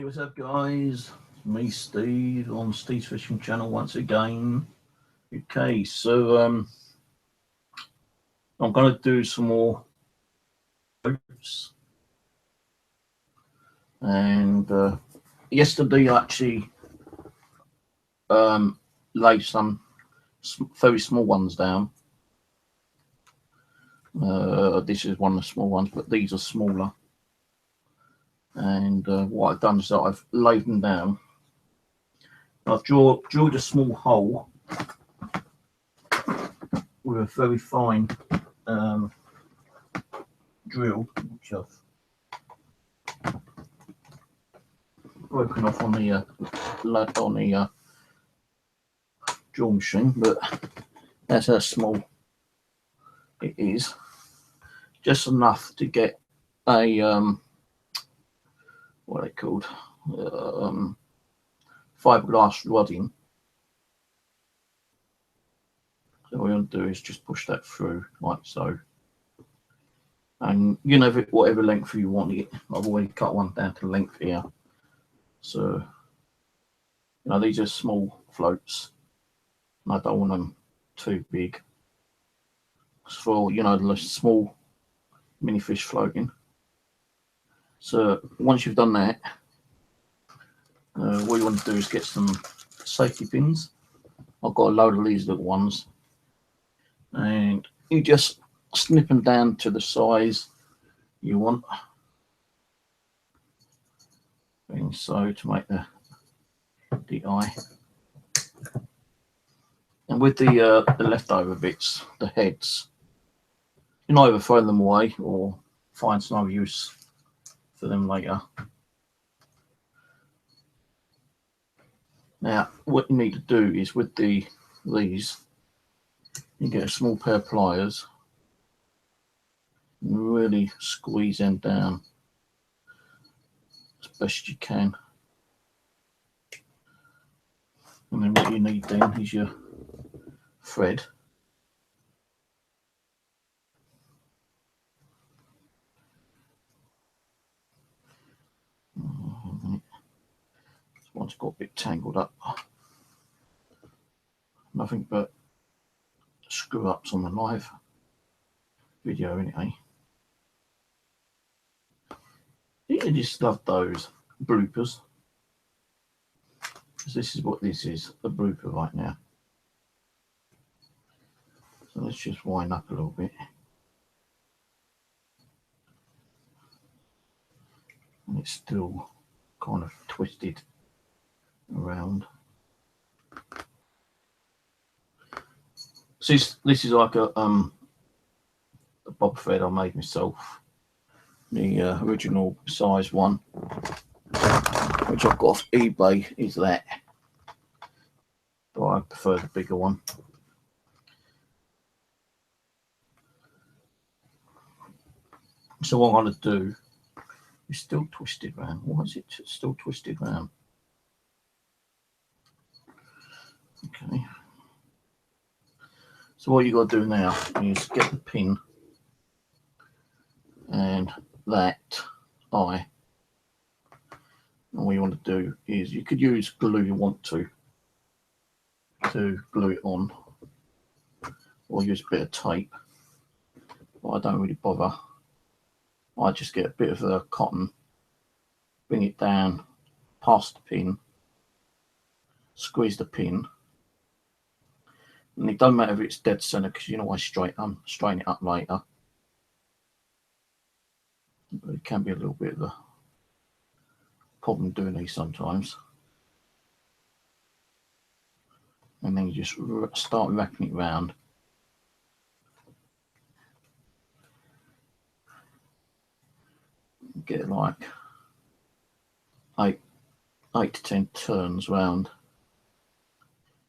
Hey, what's up, guys? It's me, Steve, on Steve's Fishing Channel once again. Okay, so I'm going to do some more boats. And yesterday I actually laid some very small ones down. This is one of the small ones, but these are smaller. And what I've done is that I've laid them down. I've drilled a small hole with a very fine drill, which I've broken off on the drill machine, but that's how small it is. Just enough to get a what are they called, fiberglass rod in. So what we're going to do is just push that through like so, and you know, whatever length you want it. I've already cut one down to length here, so you know, these are small floats and I don't want them too big. It's for, you know, the small mini fish floating. So once you've done that, what you want to do is get some safety pins. I've got a load of these little ones, and you just snip them down to the size you want, and so to make the eye. And with the leftover bits, the heads, you can either throw them away or find some other use for them later. Now, what you need to do is with these, you get a small pair of pliers and really squeeze them down as best you can. And then what you need then is your thread. This one's got a bit tangled up. Nothing but screw ups on the live video anyway. I just love those bloopers, because this is what this is, a blooper right now. So let's just wind up a little bit. And it's still kind of twisted around. So this is like a bob thread I made myself, the original size one, which I've got off eBay, is that, but I prefer the bigger one. So what I'm going to do is still twisted round. Why is it still twisted round? Okay. So what you got to do now is get the pin and that eye. And what you want to do is, you could use glue you want to glue it on, or use a bit of tape, but I don't really bother. I just get a bit of cotton, bring it down past the pin, squeeze the pin, and it doesn't matter if it's dead center, because you know I straighten it up later. But it can be a little bit of a problem doing these sometimes. And then you just start wrapping it round. Get like 8 to 10 turns round,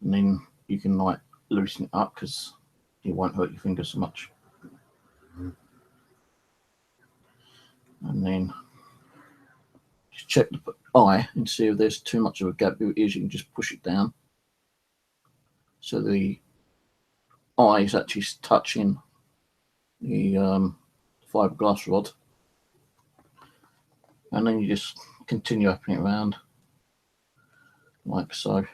and then you can like loosen it up, because it won't hurt your fingers so much. And then just check the eye and see if there's too much of a gap. If it is, you can just push it down so the eye is actually touching the fiberglass rod, and then you just continue wrapping it around like so.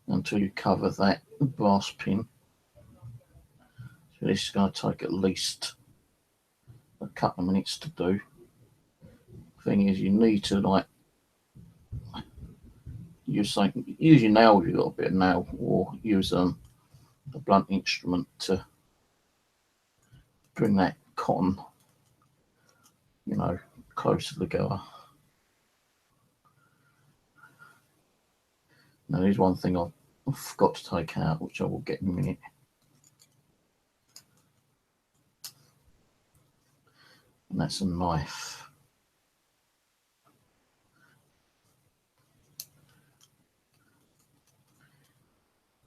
Until you cover that brass pin. So this is going to take at least a couple of minutes to do. Thing is, you need to like use your nail if you've got a bit of nail, or use a blunt instrument to bring that cotton, you know, closer together. Now there's one thing I forgot to take out, which I will get in a minute. And that's a knife.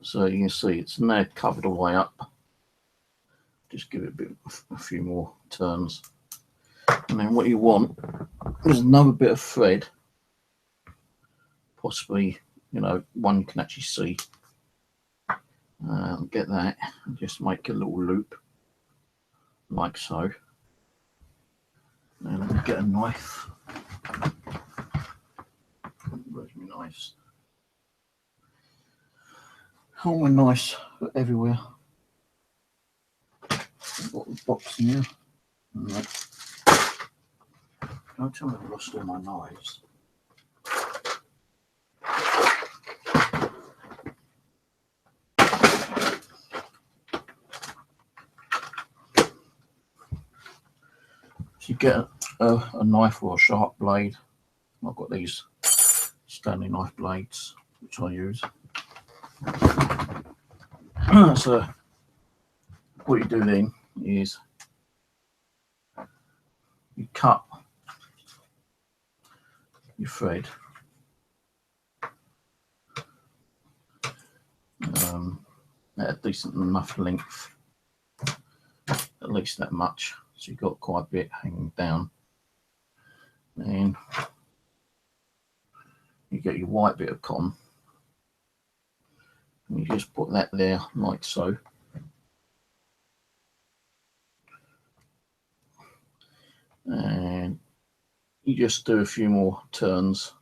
So you can see it's now covered all the way up. Just give it a few more turns. And then what you want is another bit of thread, possibly, you know, one you can actually see. Get that and just make a little loop like so. Now let me get a knife. Where's my knives? All my knives are everywhere. I've got the box in here. Right. Don't tell me I've lost all my knives. So you get a knife or a sharp blade. I've got these Stanley knife blades, which I use. So what you do then is you cut your thread at a decent enough length, at least that much, so you've got quite a bit hanging down. Then you get your white bit of cotton and you just put that there like so. And you just do a few more turns.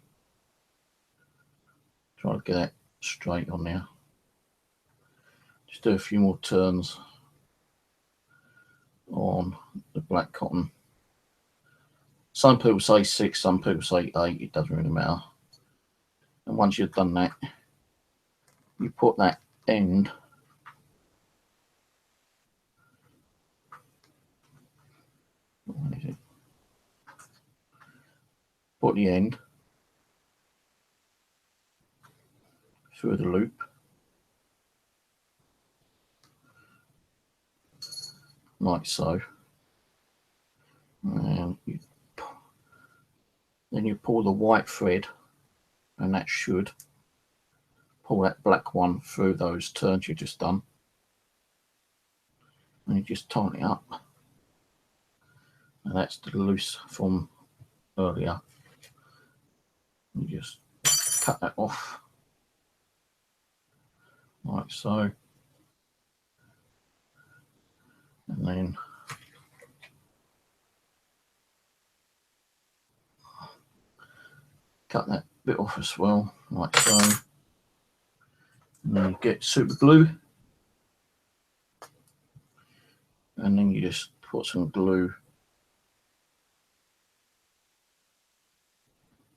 Try to get it straight on there. Just do a few more turns on the black cotton. Some people say 6, some people say 8, it doesn't really matter. And once you've done that, you put that end put the end through the loop like so, and then you pull the white thread, and that should pull that black one through those turns you just done, and you just tighten it up, and that's the loose from earlier. You just cut that off like so, and then cut that bit off as well like so, and then you get super glue, and then you just put some glue,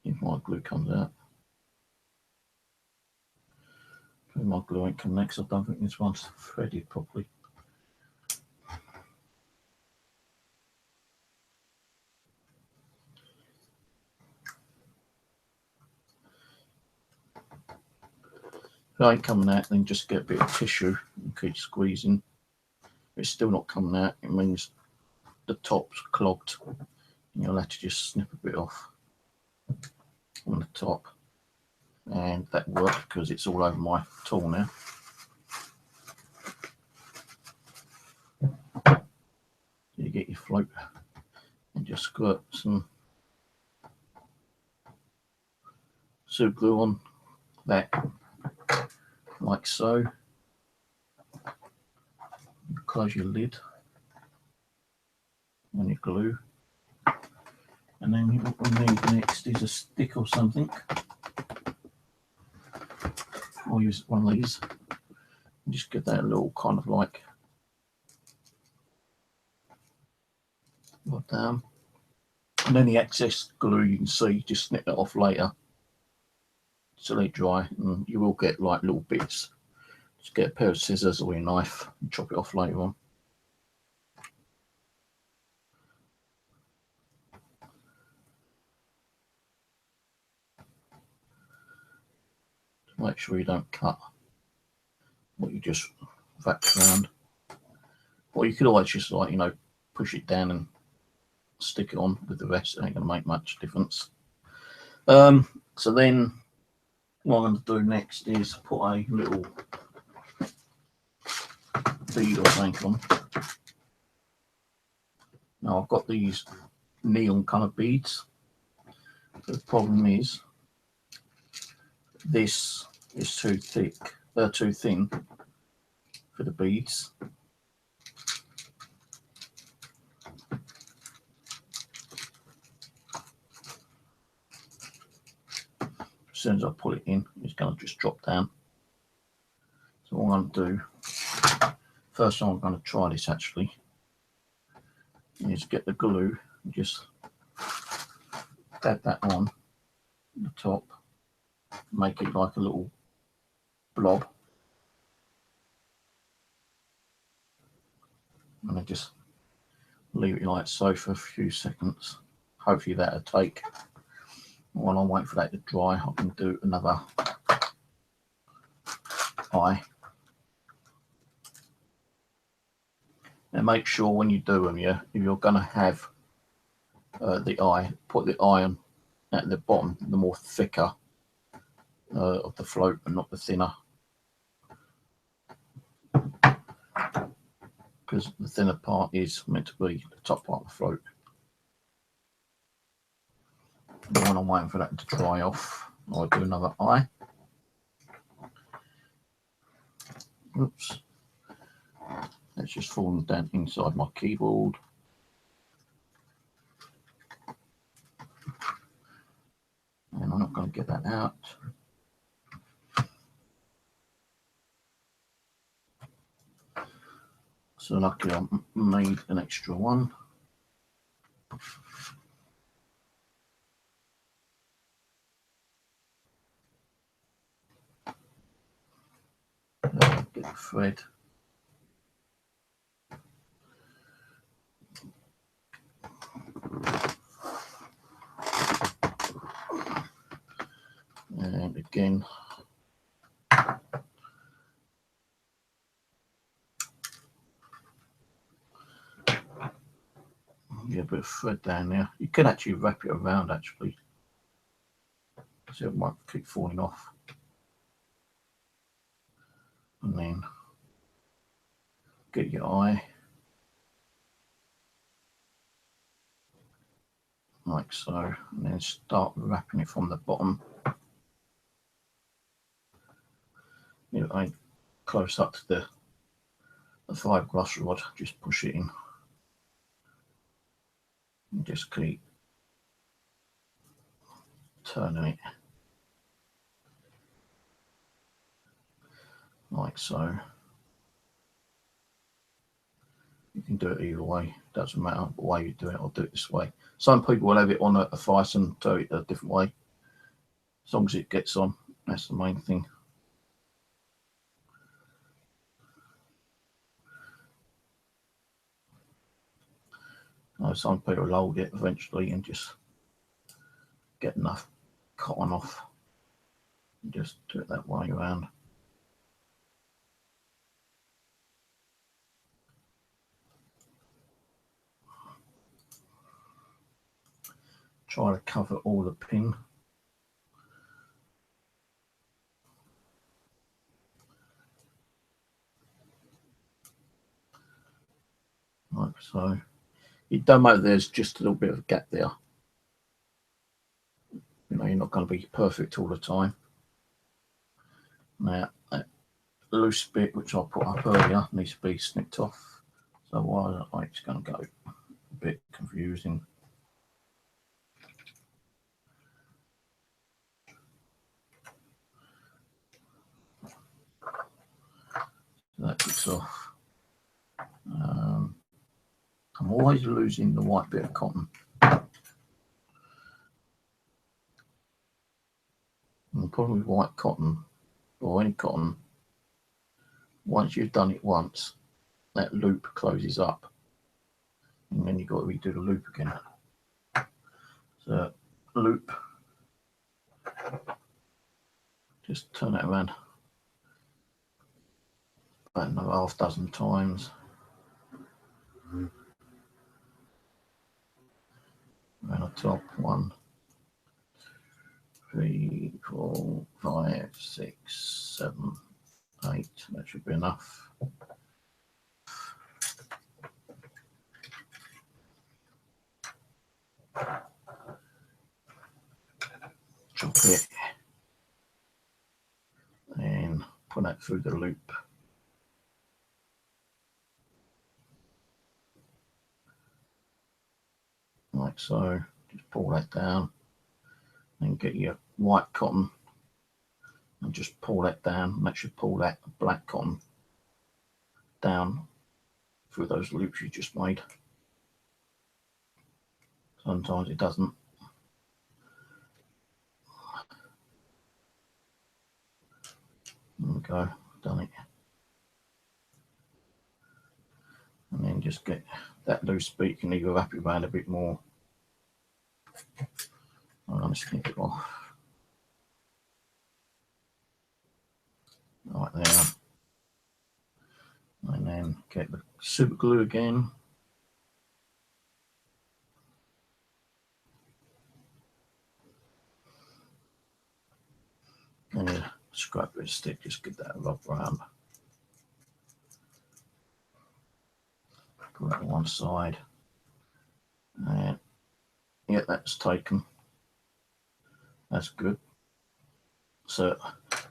if my glue comes out. My glue ain't come next, I don't think this one's threaded properly. If it ain't coming out, then just get a bit of tissue and keep squeezing. If it's still not coming out, it means the top's clogged. And you'll have to just snip a bit off on the top. And that worked because it's all over my tool now. You get your float and just squirt some super glue on that like so. close your lid on your glue. And then what we need next is a stick or something. I'll use one of these. Just get that little kind of like down. And any excess glue you can see, just snip it off later. So let it dry, and you will get like little bits. Just get a pair of scissors or a knife and chop it off later on. Make sure you don't cut what you just vac around. Or you could always just, like, you know, push it down and stick it on with the rest. It ain't going to make much difference. So then what I'm going to do next is put a little bead or something on. Now I've got these neon colour beads. The problem is this is too thin for the beads. As soon as I put it in, it's going to just drop down. So what I'm going to do, first time I'm going to try this actually, is get the glue and just dab that on the top, make it like a little blob, and then just leave it like so for a few seconds. Hopefully that'll take. While I wait for that to dry, I can do another eye. And make sure when you do them, if you're going to have the eye, put the eye on at the bottom, the more thicker of the float and not the thinner, because the thinner part is meant to be the top part of the float. And when I'm waiting for that to dry off, I'll do another eye. Oops, that's just falling down inside my keyboard. And I'm not going to get that out. So luckily I made an extra one. Get the thread. And again, get a bit of thread down there. You can actually wrap it around actually, so it won't keep falling off. And then get your eye like so, and then start wrapping it from the bottom. I close up to the 5-glass rod, just push it in and just keep turning it like so. You can do it either way, doesn't matter the way you do it. I'll do it this way. Some people will have it on a vice and do it a different way. As long as it gets on, that's the main thing. Some people load it eventually and just get enough cotton off and just do it that way around. Try to cover all the pin. Like so. It don't matter, there's just a little bit of a gap there. You're not going to be perfect all the time. Now, that loose bit which I put up earlier needs to be snipped off. otherwise it's going to go a bit confusing. So that kicks off. I'm always losing the white bit of cotton. And the problem with white cotton, or any cotton, once you've done it once, that loop closes up. And then you've got to redo the loop again. So, loop. Just turn it around about another half dozen times. Around the top, 1, 3, 4, 5, 6, 7, 8. That should be enough. Chop it and put that through the loop. Like so. Just pull that down and get your white cotton and just pull that down. Make sure you pull that black cotton down through those loops you just made. Sometimes it doesn't. There we go, done it. And then just get that loose bit. You can either wrap it around a bit more. I'm going to snip it off. Right there. And then get the super glue again. And you scrap it with a stick, just get that rub around. Put that on one side. And yeah, that's taken. That's good. So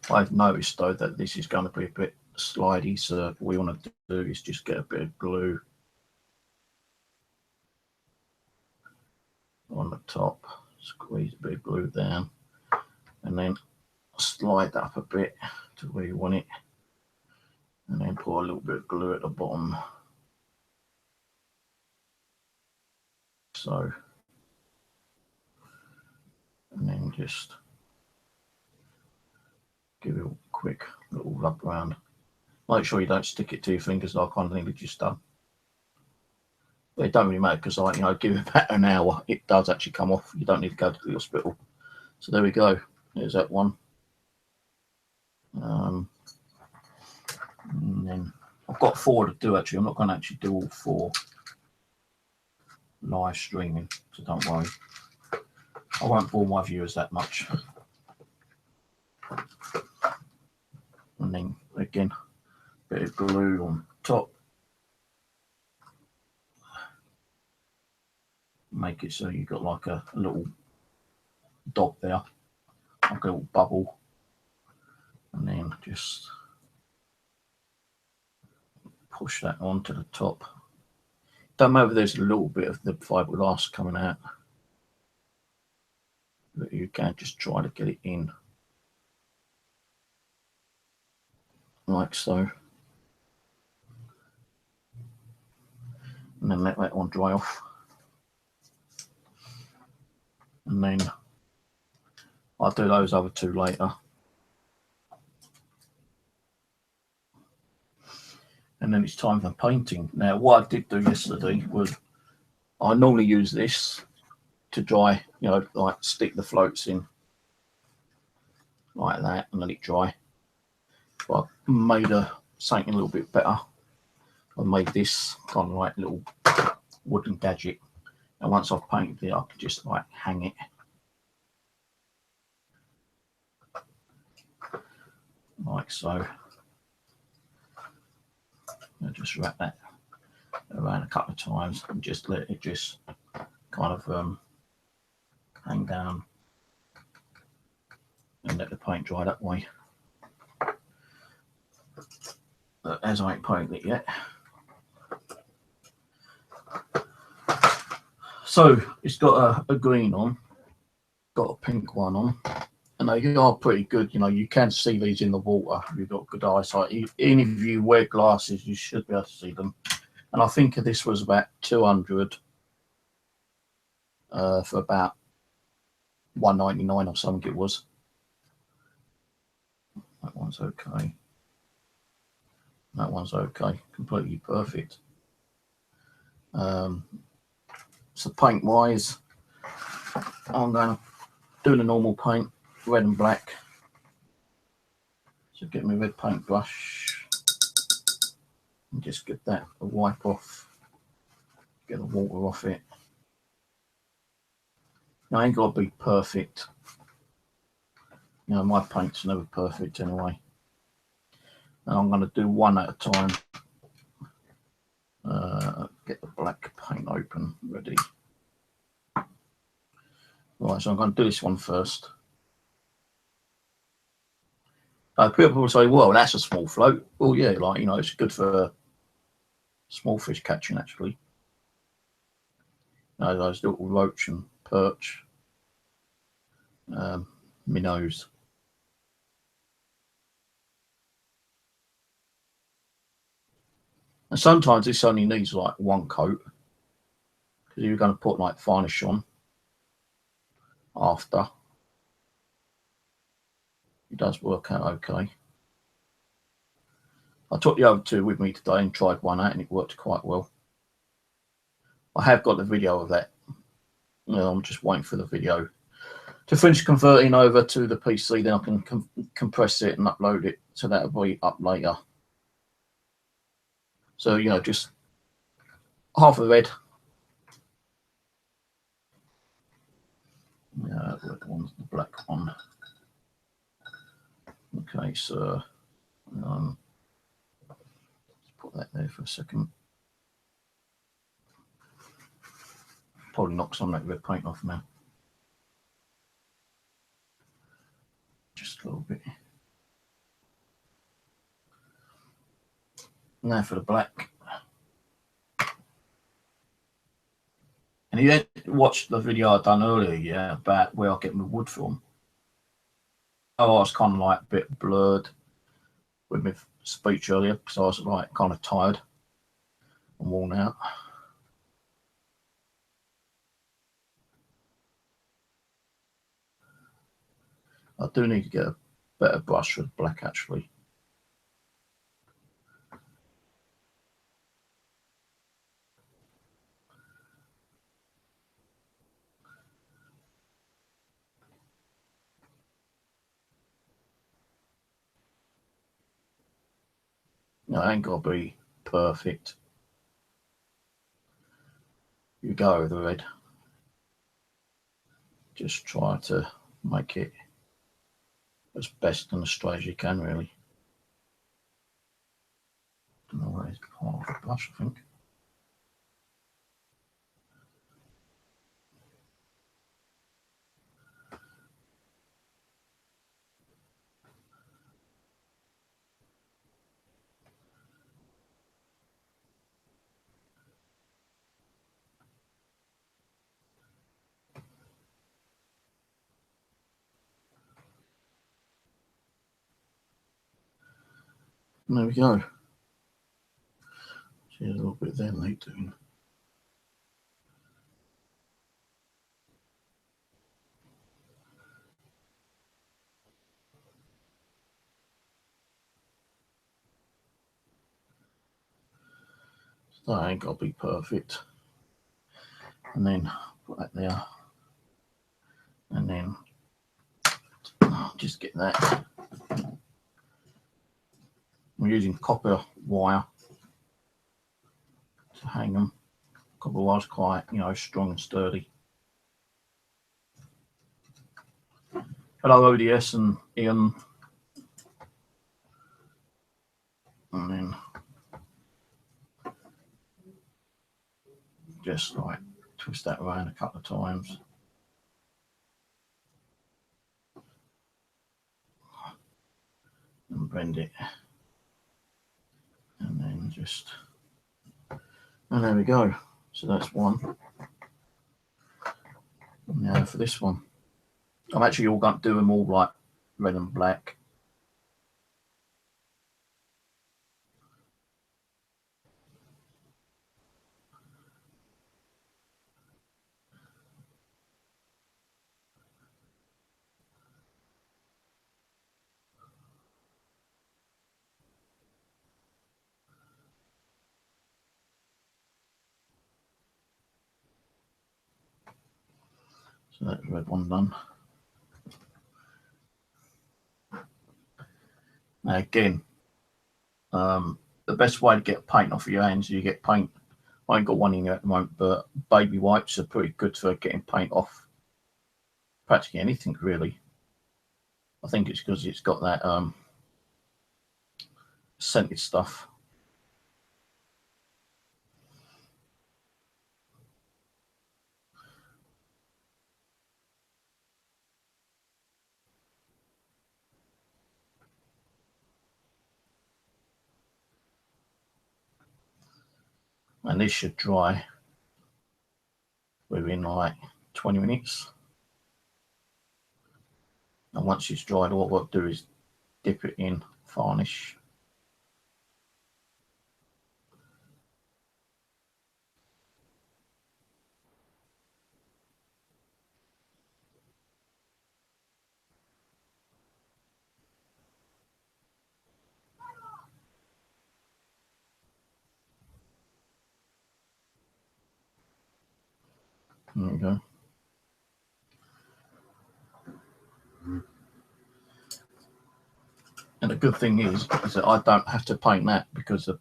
I've noticed though that this is going to be a bit slidey, so what we want to do is just get a bit of glue on the top, squeeze a bit of glue down, and then slide that up a bit to where you want it, and then put a little bit of glue at the bottom. So, and then just give it a quick little rub around. Make sure you don't stick it to your fingers like I nearly just done. But it don't really matter because, like, you know, give it about an hour, it does actually come off. You don't need to go to the hospital. So there we go. There's that one. And then I've got 4 to do actually. I'm not going to actually do all 4 live streaming, so don't worry. I won't bore my viewers that much. And then again, bit of glue on top. Make it so you've got like a little dot there, like a little bubble. And then just push that onto the top. Don't matter if there's a little bit of the fiberglass coming out, but you can just try to get it in like so, and then let that one dry off, and then I'll do those other 2 later. And then it's time for painting. Now, what I did do yesterday was I normally use this to dry, you know, like stick the floats in like that and let it dry. But I made something a little bit better. I made this kind of like little wooden gadget, and once I've painted it, I can just like hang it like so. I'll just wrap that around a couple of times and just let it just kind of hang down and let the paint dry that way. But as I ain't painted it yet, So it's got a green on, got a pink one on, and they are pretty good. You know, you can see these in the water if you've got good eyesight. Even if you wear glasses, you should be able to see them. And I think this was about 200 for about $1.99 or something it was. That one's okay. That one's okay. Completely perfect. So paint wise, I'm going to do the normal paint, red and black. So get my red paintbrush and just get that a wipe off, get the water off it. Now, I ain't got to be perfect. You know, my paint's never perfect anyway. And I'm going to do one at a time. Get the black paint open, ready. Right, so I'm going to do this one first. People will say, well, that's a small float. Well, yeah, like, you know, it's good for small fish catching, actually. You know, those little roach and perch, minnows. And sometimes this only needs like one coat, because you're going to put like varnish on after. It does work out okay. I took the other two with me today and tried one out, and it worked quite well. I have got the video of that. You know, I'm just waiting for the video to finish converting over to the PC. Then I can compress it and upload it, so that'll be up later. So, you know, just half of red. Yeah, the red one's the black one. Okay, so let's put that there for a second. Probably knock some of that red paint off now. Just a little bit. Now for the black. And you watched the video I done earlier, yeah, about where I get my wood from. Oh, I was kind of like a bit blurred with my speech earlier because I was like kind of tired and worn out. I do need to get a better brush with black, actually. No, it ain't got to be perfect. You go with the red. Just try to make it as best and as straight as you can, really. Don't know where it's part of the brush, I think. And there we go. See a little bit there later. That ain't got to be perfect. And then put that there. And then just get that. I'm using copper wire to hang them. Copper wire's quite, you know, strong and sturdy. Hello, ODS and Ian. And then just like twist that around a couple of times. And blend it. And then just, and there we go. So that's one. Now for this one, I'm actually all going to do them all like red and black. So that's red one done. Now again, the best way to get paint off your hands is you get paint. I ain't got one in here at the moment, but baby wipes are pretty good for getting paint off practically anything really. I think it's because it's got that scented stuff. And this should dry within like 20 minutes. And once it's dried, all I've got to do is dip it in varnish. There we go. And the good thing is that I don't have to paint that because the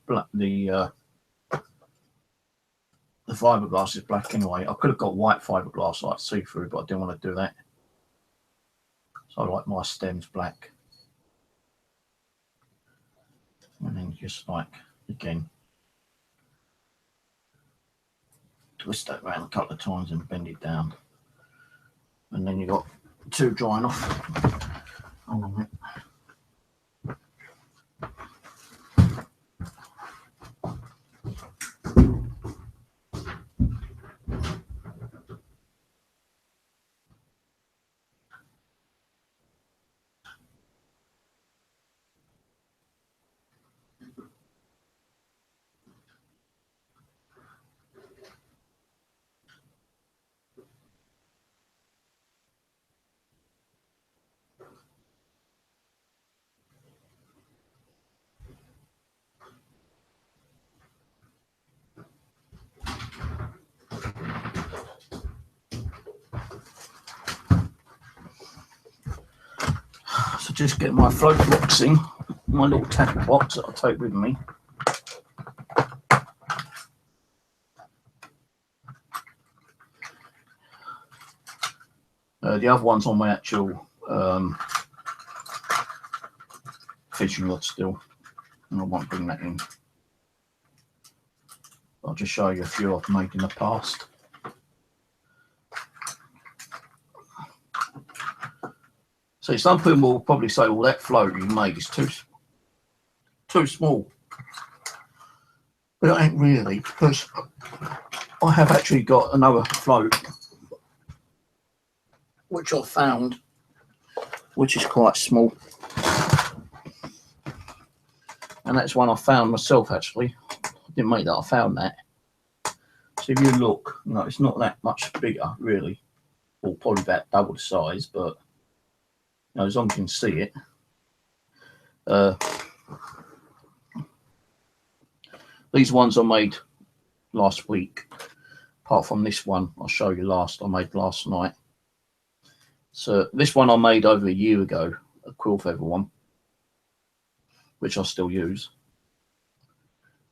fiberglass is black anyway. I could have got white fiberglass like see-through, but I didn't want to do that. So I like my stems black. And then just like, again, twist that around a couple of times and bend it down. And then you got two drying off. Hold on a minute. So just get my float box in, my little tackle box that I take with me. The other one's on my actual fishing rod still, and I won't bring that in. I'll just show you a few I've made in the past. So some people will probably say, well, that float you made is too small. But it ain't really, because I have actually got another float which I found, which is quite small. And that's one I found myself actually. I didn't make that, I found that. So if you look, you know, it's not that much bigger really, or probably about double the size, but you know, as long as you can see it. These ones I made last week, apart from this one I'll show you I made last night. So this one I made over a year ago, a quill feather one, which I still use.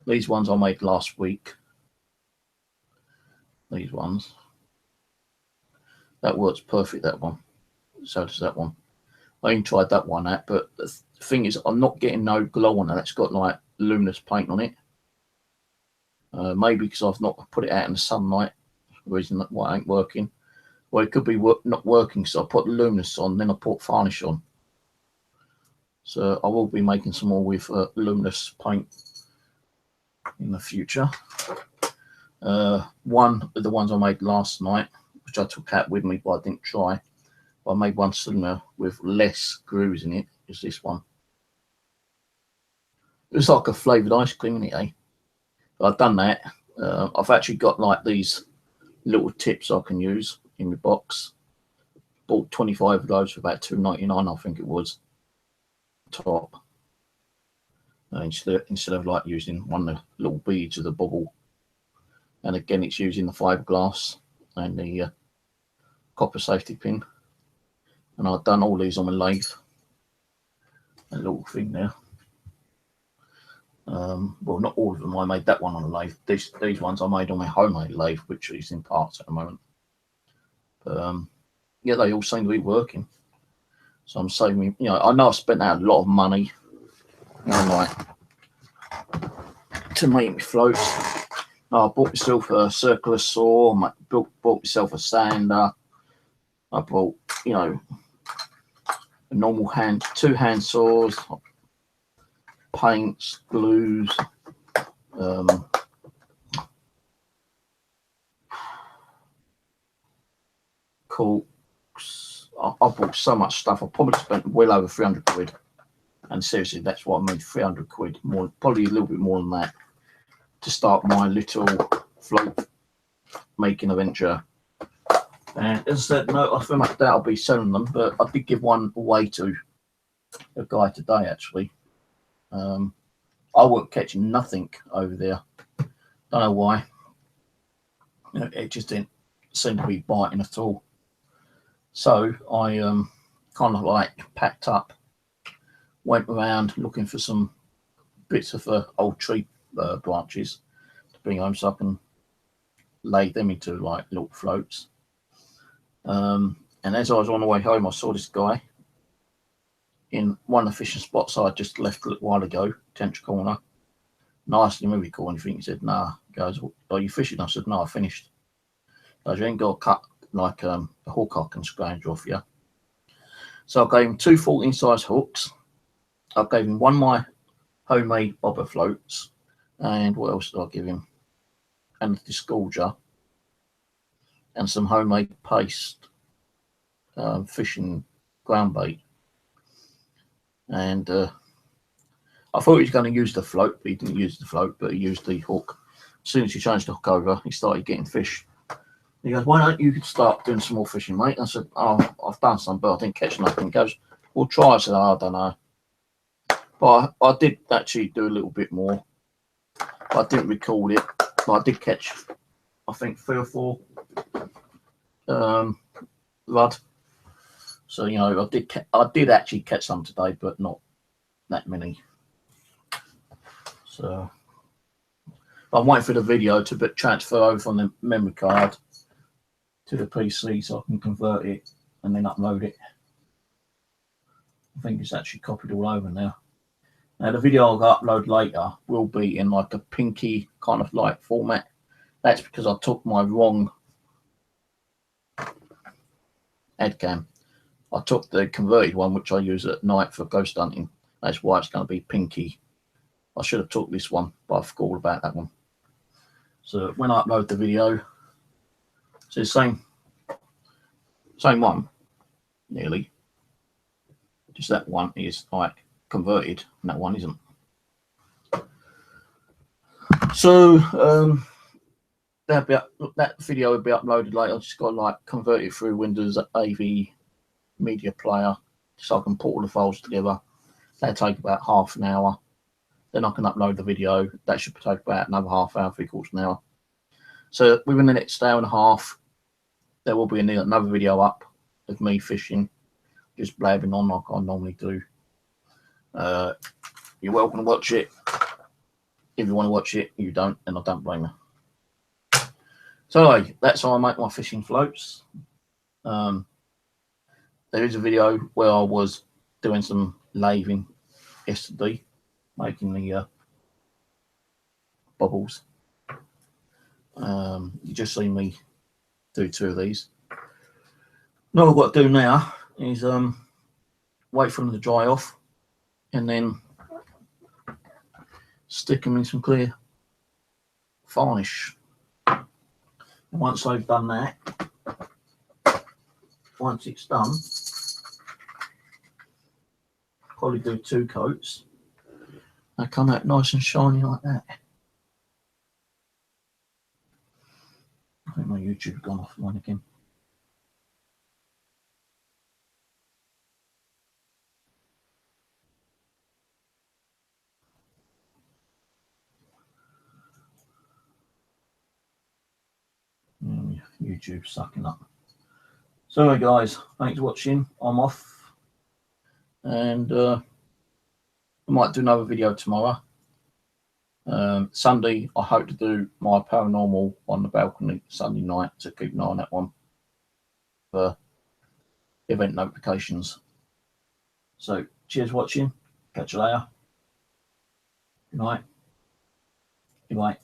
These ones I made last week. These ones. That works perfect, that one. So does that one. I even tried that one out, but the thing is I'm not getting no glow on it. It's got like luminous paint on it. Maybe because I've not put it out in the sunlight, reason why it ain't working. Well, it could be not working, so I put luminous on, then I put varnish on. So I will be making some more with luminous paint in the future. One of the ones I made last night, which I took out with me, but I didn't try. But I made one similar with less grooves in it. Is this one? It's like a flavoured ice cream in it, eh? But I've done that. I've actually got like these little tips I can use in my box. Bought 25 of those for about $2.99, I think it was. Top. Instead of like using one of the little beads of the bubble. And again, it's using the fiberglass and the copper safety pin. And I've done all these on my lathe. A little thing there. Well, not all of them. I made that one on a lathe. These ones I made on my homemade lathe, which is in parts at the moment. But yeah, they all seem to be working. So I'm saving. You know, I know I spent out a lot of money on like to make me floats. I bought myself a circular saw. Bought myself a sander. I bought, you know, a normal two hand saws, paints, glues, corks. I bought so much stuff. I probably spent well over 300 quid. And seriously, that's what I made, 300 quid. More, probably a little bit more than that, to start my little float making adventure. And as I said, no, I feel like that I'll be selling them, but I did give one away to a guy today, actually. I wasn't catching nothing over there. Don't know why. You know, it just didn't seem to be biting at all. So I kind of like packed up, went around looking for some bits of old tree branches to bring home so I can lay them into like little floats. And as I was on the way home, I saw this guy in one of the fishing spots I just left a little while ago, Tench Corner. And I asked him if he caught anything. He said, nah. He goes, are you fishing? I said, no, I finished. He goes, you ain't got to cut like a hook I can scrounge off you. So I gave him 2 14 size hooks. I gave him one of my homemade bobber floats. And what else did I give him? And a disgorger. And some homemade paste fishing ground bait. And I thought he was going to use the float, but he didn't use the float, but he used the hook. As soon as he changed the hook over, he started getting fish. He goes, why don't you start doing some more fishing, mate? I said, oh, I've done some, but I didn't catch nothing. He goes, we'll try. I said, oh, I don't know. But I did actually do a little bit more. I didn't record it, but I did catch, I think, 3 or 4 rudd. So, you know, I did actually catch some today, but not that many. So I'm waiting for the video to transfer over from the memory card to the PC so I can convert it and then upload it. I think it's actually copied all over now. Now the video I'll upload later will be in like a pinky kind of like format. That's because I took my wrong head cam. I took the converted one, which I use at night for ghost hunting. That's why it's going to be pinky. I should have took this one, but I forgot all about that one. So when I upload the video, it's the same one, nearly. Just that one is like converted, and that one isn't. So that video will be uploaded later. I just got to like convert it through Windows AV Media Player so I can put all the files together. That'll take about half an hour. Then I can upload the video. That should take about another half hour, 3/4 an hour. So within the next hour and a half, there will be another video up of me fishing, just blabbing on like I normally do. You're welcome to watch it. If you want to watch it, you don't, and I don't blame you. So anyway, that's how I make my fishing floats. There is a video where I was doing some lathing yesterday, making the bubbles. You just see me do 2 of these. Now what I've got to do now is wait for them to dry off and then stick them in some clear varnish. And once I've done that, once it's done, probably do 2 coats. They come out nice and shiny like that. I think my YouTube's gone offline again. YouTube sucking up. So anyway, guys, thanks for watching. I'm off, and I might do another video tomorrow. Sunday, I hope to do my paranormal on the balcony Sunday night, so keep an eye on that one for event notifications. So cheers for watching. Catch you later. Good night. Good night.